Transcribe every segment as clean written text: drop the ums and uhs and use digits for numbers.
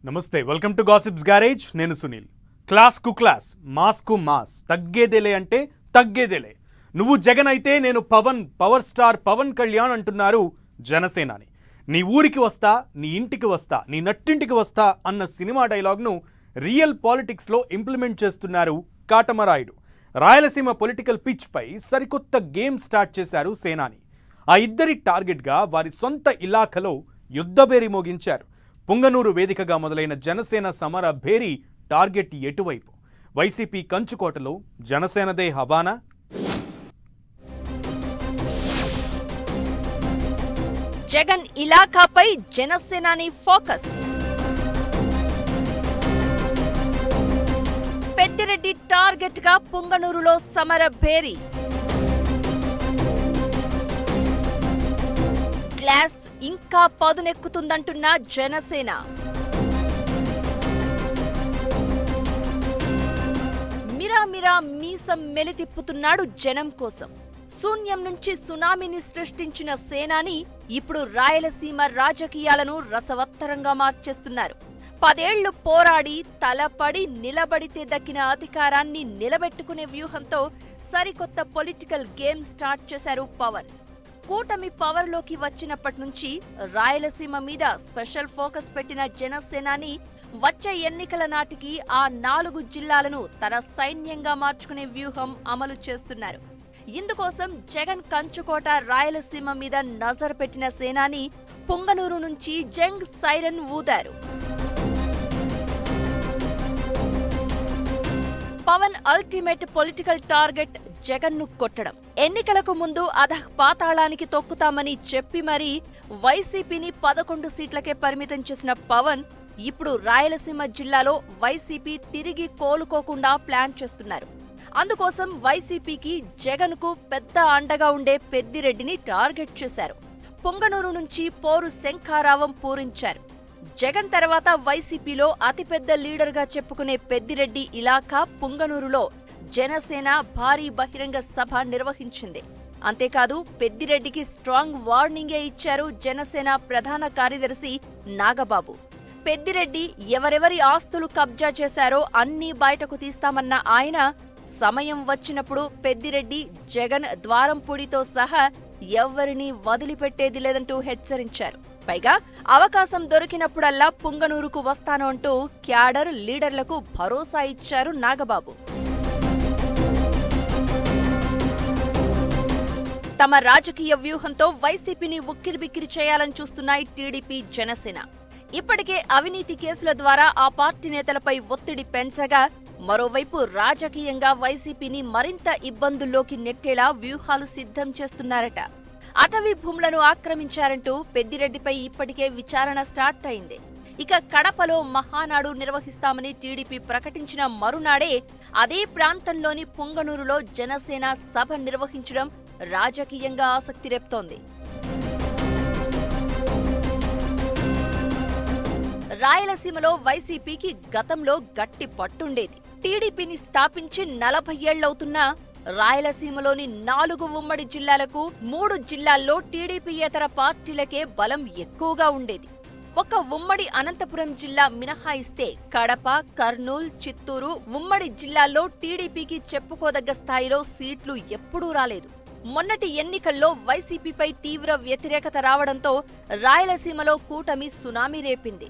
నమస్తే, welcome to gossips garage. నేను Sunil. Class కు క్లాస్, మాస్ కు మాస్, తగ్గేదేలే అంటే తగ్గేదేలే. నువ్వు జగన్ అయితే నేను పవన్, పవర్ స్టార్ పవన్ కళ్యాణ్ అంటున్నారు జనసేనాని. నీ ఊరికి వస్తా, నీ ఇంటికి వస్తా, నీ నట్టింటికి వస్తా అన్న సినిమా డైలాగ్ను రియల్ పాలిటిక్స్లో ఇంప్లిమెంట్ చేస్తున్నారు కాటమరాయుడు. రాయలసీమ పొలిటికల్ పిచ్ పై సరికొత్త గేమ్ స్టార్ట్ చేశారు సేనాని. ఆ ఇద్దరి టార్గెట్గా వారి సొంత ఇలాఖలో యుద్ధబేరి మోగించారు. పుంగనూరు వేదికగా మొదలైన జనసేన సమర భేరీ టార్గెట్ ఎటువైపు? వైసీపీ కంచుకోటలో జనసేనదే హవానా? జగన్ ఇలాఖాపై జనసేనాని ఫోకస్. పెద్దిరెడ్డి టార్గెట్ గా పుంగనూరులో సమర భేరీ. గ్లాస్ ఇంకా పదునెక్కుతుందంటున్న జనసేన. మిరామిరా మీసం మెలితిప్పుతున్నాడు జనం కోసం. శూన్యం నుంచి సునామీని సృష్టించిన సేనాని ఇప్పుడు రాయలసీమ రాజకీయాలను రసవత్తరంగా మార్చేస్తున్నారు. 10 ఏళ్లు పోరాడి తలపడి నిలబడితే దక్కిన అధికారాన్ని నిలబెట్టుకునే వ్యూహంతో సరికొత్త పొలిటికల్ గేమ్ స్టార్ట్ చేశారు పవన్. కూటమి పవర్లోకి వచ్చినప్పటి నుంచి రాయలసీమ మీద స్పెషల్ ఫోకస్ పెట్టిన జనసేనాని వచ్చే ఎన్నికల నాటికి ఆ 4 జిల్లాలను తన సైన్యంగా మార్చుకునే వ్యూహం అమలు చేస్తున్నారు. ఇందుకోసం జగన్ కంచుకోట రాయలసీమ మీద నజర్ పెట్టిన సేనాని పుంగనూరు నుంచి జంగ్ సైరన్ ఊదారు. Pawan ultimate political target Jagan ను కొట్టడం. ఎన్నికలకు ముందు పాతాళానికి తొక్కుతామని చెప్పి మరీ వైసీపీని 11 సీట్లకే పరిమితం చేసిన పవన్ ఇప్పుడు రాయలసీమ జిల్లాలో వైసీపీ తిరిగి కోలుకోకుండా ప్లాన్ చేస్తున్నారు. అందుకోసం వైసీపీకి జగన్ కు పెద్ద అండగా ఉండే పెద్దిరెడ్డిని టార్గెట్ చేశారు. పుంగనూరు నుంచి పోరు శంఖారావం పూరించారు. జగన్ తర్వాత వైసీపీలో అతిపెద్ద లీడర్ గా చెప్పుకునే పెద్దిరెడ్డి ఇలాఖా పుంగనూరులో జనసేన భారీ బహిరంగ సభ నిర్వహించింది. అంతేకాదు పెద్దిరెడ్డికి స్ట్రాంగ్ వార్నింగే ఇచ్చారు జనసేన ప్రధాన కార్యదర్శి నాగబాబు. పెద్దిరెడ్డి ఎవరెవరి ఆస్తులు కబ్జా చేశారో అన్నీ బయటకు తీస్తామన్న ఆయన సమయం వచ్చినప్పుడు పెద్దిరెడ్డి జగన్ ద్వారంపూడితో సహా ఎవరినీ వదిలిపెట్టేది లేదంటూ హెచ్చరించారు. పైగా అవకాశం దొరికినప్పుడల్లా పుంగనూరుకు వస్తాను అంటూ క్యాడర్ లీడర్లకు భరోసా ఇచ్చారు నాగబాబు. తమ రాజకీయ వ్యూహంతో వైసీపీని ఉక్కిరిబిక్కిరి చేయాలని చూస్తున్నాయి టీడీపీ, జనసేన. ఇప్పటికే అవినీతి కేసుల ద్వారా ఆ పార్టీ నేతలపై ఒత్తిడి పెంచగా, మరోవైపు రాజకీయంగా వైసీపీని మరింత ఇబ్బందుల్లోకి నెట్టేలా వ్యూహాలు సిద్ధం చేస్తున్నారట. అటవీ భూములను ఆక్రమించారంటూ పెద్దిరెడ్డిపై ఇప్పటికే విచారణ స్టార్ట్ అయింది. ఇక కడపలో మహానాడు నిర్వహిస్తామని టీడీపీ ప్రకటించిన మరునాడే అదే ప్రాంతంలోని పుంగనూరులో జనసేన సభ నిర్వహించడం రాజకీయంగా ఆసక్తి రేపుతోంది. రాయలసీమలో వైసీపీకి గతంలో గట్టి పట్టుండేది. టీడీపీని స్థాపించి 40 ఏళ్లవుతున్నా రాయలసీమలోని 4 ఉమ్మడి జిల్లాలకు 3 జిల్లాల్లో టీడీపీయేతర పార్టీలకే బలం ఎక్కువగా ఉండేది. ఒక ఉమ్మడి అనంతపురం జిల్లా మినహాయిస్తే కడప, కర్నూలు, చిత్తూరు ఉమ్మడి జిల్లాల్లో టీడీపీకి చెప్పుకోదగ్గ స్థాయిలో సీట్లు ఎప్పుడూ రాలేదు. మొన్నటి ఎన్నికల్లో వైసీపీపై తీవ్ర వ్యతిరేకత రావడంతో రాయలసీమలో కూటమి సునామీ రేపింది.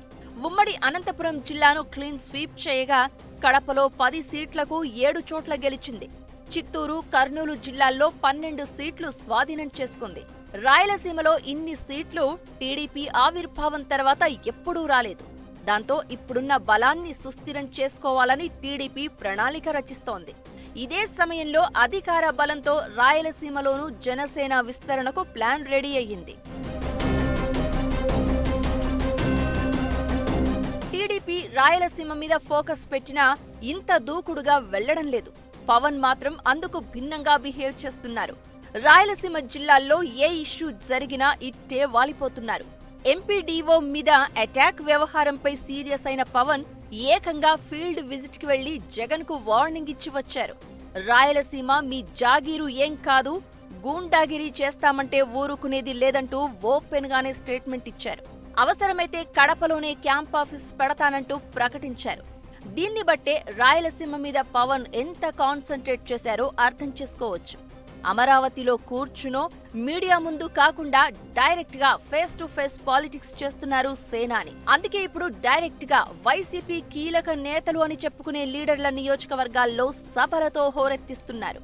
ఉమ్మడి అనంతపురం జిల్లాను క్లీన్ స్వీప్ చేయగా కడపలో 10 సీట్లకు 7 చోట్ల గెలిచింది. చిత్తూరు, కర్నూలు జిల్లాల్లో 12 సీట్లు స్వాధీనం చేసుకుంది. రాయలసీమలో ఇన్ని సీట్లు టీడీపీ ఆవిర్భావం తర్వాత ఎప్పుడూ రాలేదు. దాంతో ఇప్పుడున్న బలాన్ని సుస్థిరం చేసుకోవాలని టీడీపీ ప్రణాళిక రచిస్తోంది. ఇదే సమయంలో అధికార బలంతో రాయలసీమలోనూ జనసేన విస్తరణకు ప్లాన్ రెడీ అయ్యింది. టీడీపీ రాయలసీమ మీద ఫోకస్ పెట్టినా ఇంత దూకుడుగా వెళ్లడం లేదు. పవన్ మాత్రం అందుకు భిన్నంగా బిహేవ్ చేస్తున్నారు. రాయలసీమ జిల్లాల్లో ఏ ఇష్యూ జరిగినా ఇట్టే వాలిపోతున్నారు. ఎంపీడీఓ మీద అటాక్ వ్యవహారంపై సీరియస్ అయిన పవన్ ఏకంగా ఫీల్డ్ విజిట్ కి వెళ్లి జగన్ కు వార్నింగ్ ఇచ్చి వచ్చారు. రాయలసీమ మీ జాగీరు ఏం కాదు, గూండాగిరీ చేస్తామంటే ఊరుకునేది లేదంటూ ఓపెన్ గానే స్టేట్మెంట్ ఇచ్చారు. అవసరమైతే కడపలోనే క్యాంప్ ఆఫీస్ పెడతానంటూ ప్రకటించారు. దీన్ని బట్టే రాయలసీమ మీద పవన్ ఎంత కాన్సంట్రేట్ చేశారో అర్థం చేసుకోవచ్చు. అమరావతిలో కూర్చునో మీడియా ముందు కాకుండా డైరెక్ట్ గా ఫేస్ టు ఫేస్ పాలిటిక్స్ చేస్తున్నారు సేనాని. అందుకే ఇప్పుడు డైరెక్ట్ గా వైసీపీ కీలక నేతలు అని చెప్పుకునే లీడర్ల నియోజకవర్గాల్లో సభలతో హోరెత్తిస్తున్నారు.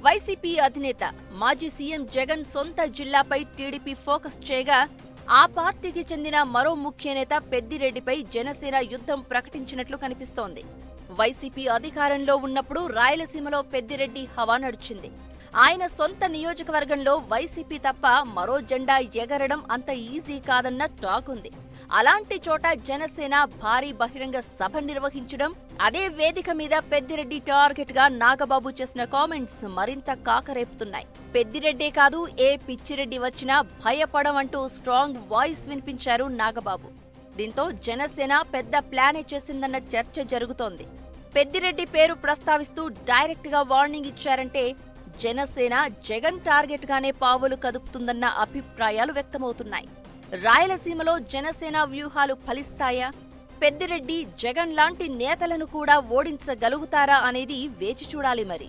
వైసీపీ అధినేత మాజీ సీఎం జగన్ సొంత జిల్లాపై టీడీపీ ఫోకస్ చేయగా, ఆ పార్టీకి చెందిన మరో ముఖ్య నేత పెద్దిరెడ్డిపై జనసేన యుద్ధం ప్రకటించినట్లు కనిపిస్తోంది. వైసీపీ అధికారంలో ఉన్నప్పుడు రాయలసీమలో పెద్దిరెడ్డి హవా నడిచింది. ఆయన సొంత నియోజకవర్గంలో వైసీపీ తప్ప మరో జెండా ఎగరడం అంత ఈజీ కాదన్న టాక్ ఉంది. అలాంటి చోట జనసేన భారీ బహిరంగ సభ నిర్వహించడం, అదే వేదిక మీద పెద్దిరెడ్డి టార్గెట్ గా నాగబాబు చేసిన కామెంట్స్ మరింత కాకరేపుతున్నాయి. పెద్దిరెడ్డే కాదు, ఏ పిచ్చిరెడ్డి వచ్చినా భయపడమంటూ స్ట్రాంగ్ వాయిస్ వినిపించారు నాగబాబు. దీంతో జనసేన పెద్ద ప్లానే చేసిందన్న చర్చ జరుగుతోంది. పెద్దిరెడ్డి పేరు ప్రస్తావిస్తూ డైరెక్ట్ గా వార్నింగ్ ఇచ్చారంటే జనసేన జగన్ టార్గెట్ గానే పావులు కదుపుతుందన్న అభిప్రాయాలు వ్యక్తమవుతున్నాయి. రాయలసీమలో జనసేన వ్యూహాలు ఫలిస్తాయా? పెద్దిరెడ్డి జగన్ లాంటి నేతలను కూడా ఓడించగలుగుతారా అనేది వేచి చూడాలి మరి.